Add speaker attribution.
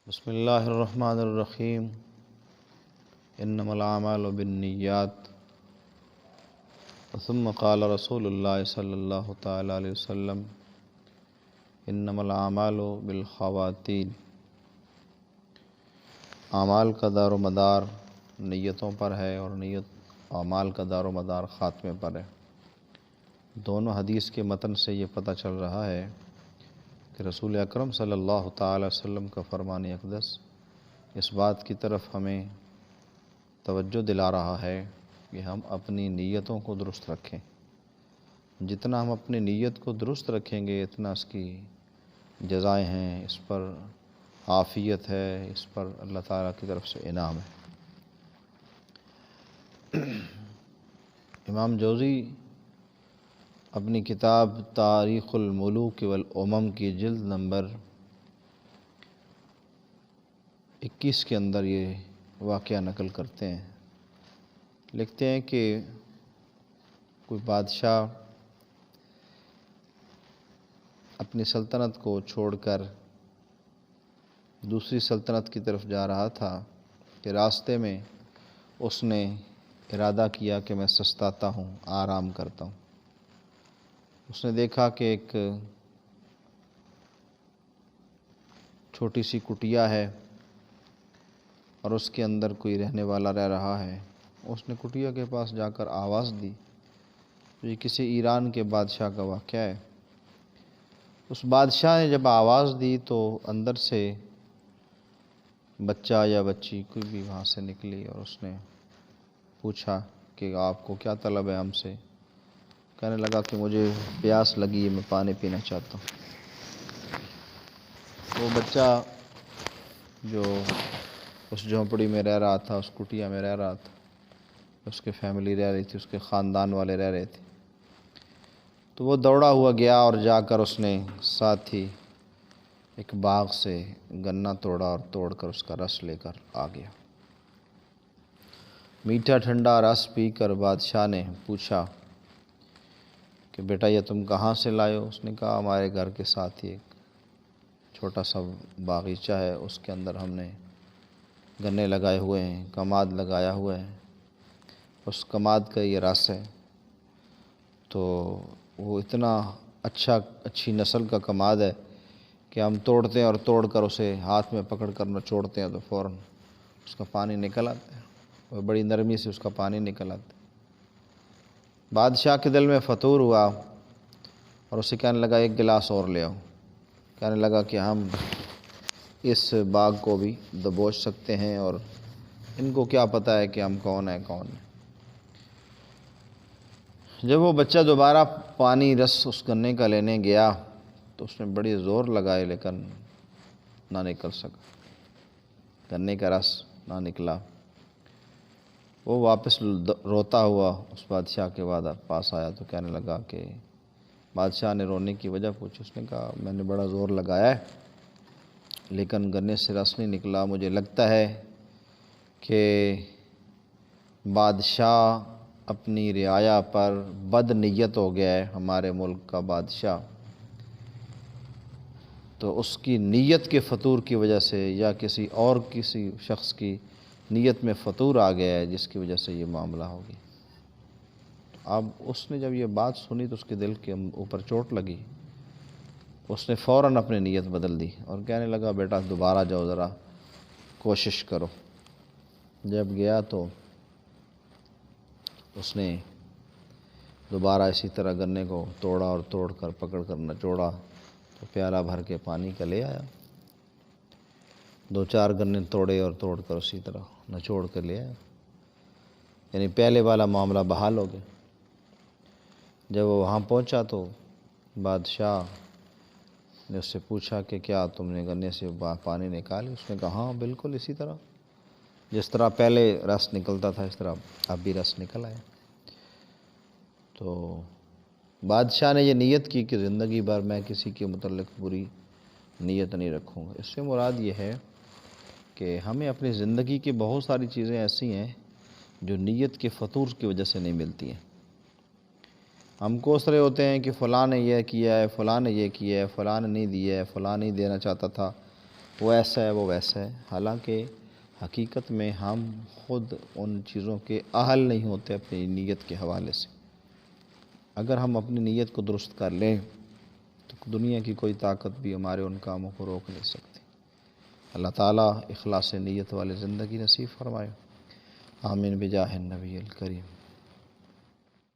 Speaker 1: بسم اللہ الرحمن الرحیم انما الاعمال بالنیات ثم قال رسول اللہ صلی اللہ تعالی علیہ وسلم انما الاعمال بالخواتین۔ اعمال کا دار و مدار نیتوں پر ہے اور اعمال کا دار و مدار خاتمے پر ہے۔ دونوں حدیث کے متن سے یہ پتہ چل رہا ہے کہ رسول اکرم صلی اللہ تعالی وسلم کا فرمان اقدس اس بات کی طرف ہمیں توجہ دلا رہا ہے کہ ہم اپنی نیتوں کو درست رکھیں۔ جتنا ہم اپنی نیت کو درست رکھیں گے اتنا اس کی جزائیں ہیں، اس پر عافیت ہے، اس پر اللہ تعالیٰ کی طرف سے انعام ہے۔ امام جوزی اپنی کتاب تاریخ الملوک والامم کی جلد نمبر 21 کے اندر یہ واقعہ نقل کرتے ہیں۔ لکھتے ہیں کہ کوئی بادشاہ اپنی سلطنت کو چھوڑ کر دوسری سلطنت کی طرف جا رہا تھا کہ راستے میں اس نے ارادہ کیا کہ میں سستاتا ہوں، آرام کرتا ہوں۔ اس نے دیکھا کہ ایک چھوٹی سی کٹیا ہے اور اس کے اندر کوئی رہنے والا رہ رہا ہے۔ اس نے کٹیا کے پاس جا کر آواز دی۔ یہ کسی ایران کے بادشاہ کا واقعہ ہے۔ اس بادشاہ نے جب آواز دی تو اندر سے بچہ یا بچی کوئی بھی وہاں سے نکلی اور اس نے پوچھا کہ آپ کو کیا طلب ہے ہم سے؟ کہنے لگا کہ مجھے پیاس لگی ہے، میں پانی پینا چاہتا ہوں۔ وہ بچہ جو اس جھونپڑی میں رہ رہا تھا، اس کٹیا میں رہ رہا تھا، اس کے فیملی رہ رہی تھی، اس کے خاندان والے رہ رہے تھے، تو وہ دوڑا ہوا گیا اور جا کر اس نے ساتھ ہی ایک باغ سے گنا توڑا اور توڑ کر اس کا رس لے کر آ گیا۔ میٹھا ٹھنڈا رس پی کر بادشاہ نے پوچھا کہ بیٹا یہ تم کہاں سے لائے ہو؟ اس نے کہا ہمارے گھر کے ساتھ ہی ایک چھوٹا سا باغیچہ ہے، اس کے اندر ہم نے گنے لگائے ہوئے ہیں، کماد لگایا ہوا ہے، اس کماد کا یہ رس ہے۔ تو وہ اتنا اچھی نسل کا کماد ہے کہ ہم توڑتے ہیں اور توڑ کر اسے ہاتھ میں پکڑ کر نچوڑتے ہیں تو فوراً اس کا پانی نکل آتا ہے، وہ بڑی نرمی سے اس کا پانی نکل آتا ہے۔ بادشاہ کے دل میں فطور ہوا اور اسے کہنے لگا ایک گلاس اور لے آؤ۔ کہنے لگا کہ ہم اس باغ کو بھی دبوچ سکتے ہیں اور ان کو کیا پتہ ہے کہ ہم کون ہیں کون ہیں۔ جب وہ بچہ دوبارہ پانی رس اس گنے کا لینے گیا تو اس نے بڑی زور لگائے لیکن نہ نکل سکا، گنے کا رس نہ نکلا۔ وہ واپس روتا ہوا اس بادشاہ کے بعد پاس آیا تو کہنے لگا کہ بادشاہ نے رونے کی وجہ پوچھی۔ اس نے کہا میں نے بڑا زور لگایا ہے لیکن گنے سے رس نہیں نکلا۔ مجھے لگتا ہے کہ بادشاہ اپنی رعایا پر بد نیت ہو گیا ہے، ہمارے ملک کا بادشاہ، تو اس کی نیت کے فطور کی وجہ سے یا کسی شخص کی نیت میں فطور آ گیا ہے جس کی وجہ سے یہ معاملہ ہو گیا۔ اب اس نے جب یہ بات سنی تو اس کے دل کے اوپر چوٹ لگی، اس نے فوراً اپنی نیت بدل دی اور کہنے لگا بیٹا دوبارہ جاؤ، ذرا کوشش کرو۔ جب گیا تو اس نے دوبارہ اسی طرح گنے کو توڑا اور توڑ کر پکڑ کر نچوڑا تو پیالہ بھر کے پانی کا لے آیا۔ 2-4 گنے توڑے اور توڑ کر اسی طرح نچوڑ کر لے آیا، یعنی پہلے والا معاملہ بحال ہو گیا۔ جب وہ وہاں پہنچا تو بادشاہ نے اس سے پوچھا کہ کیا تم نے گنے سے پانی نکالی؟ اس نے کہا ہاں بالکل اسی طرح، جس طرح پہلے رس نکلتا تھا اس طرح اب بھی رس نکل آیا۔ تو بادشاہ نے یہ نیت کی کہ زندگی بھر میں کسی کے متعلق بری نیت نہیں رکھوں گا۔ اس سے مراد یہ ہے کہ ہمیں اپنی زندگی کی بہت ساری چیزیں ایسی ہیں جو نیت کے فطور کی وجہ سے نہیں ملتی ہیں۔ ہم کوس رہے ہوتے ہیں کہ فلاں نے یہ کیا ہے، فلاں نے یہ کیا ہے، فلاں نے نہیں دیا ہے، فلاں نہیں دینا چاہتا تھا، وہ ایسا ہے وہ ویسا ہے، حالانکہ حقیقت میں ہم خود ان چیزوں کے اہل نہیں ہوتے اپنی نیت کے حوالے سے۔ اگر ہم اپنی نیت کو درست کر لیں تو دنیا کی کوئی طاقت بھی ہمارے ان کاموں کو روک نہیں سکتی۔ اللہ تعالیٰ اخلاص نیت والے زندگی نصیب فرمائے، آمین بجاہ النبی الکریم۔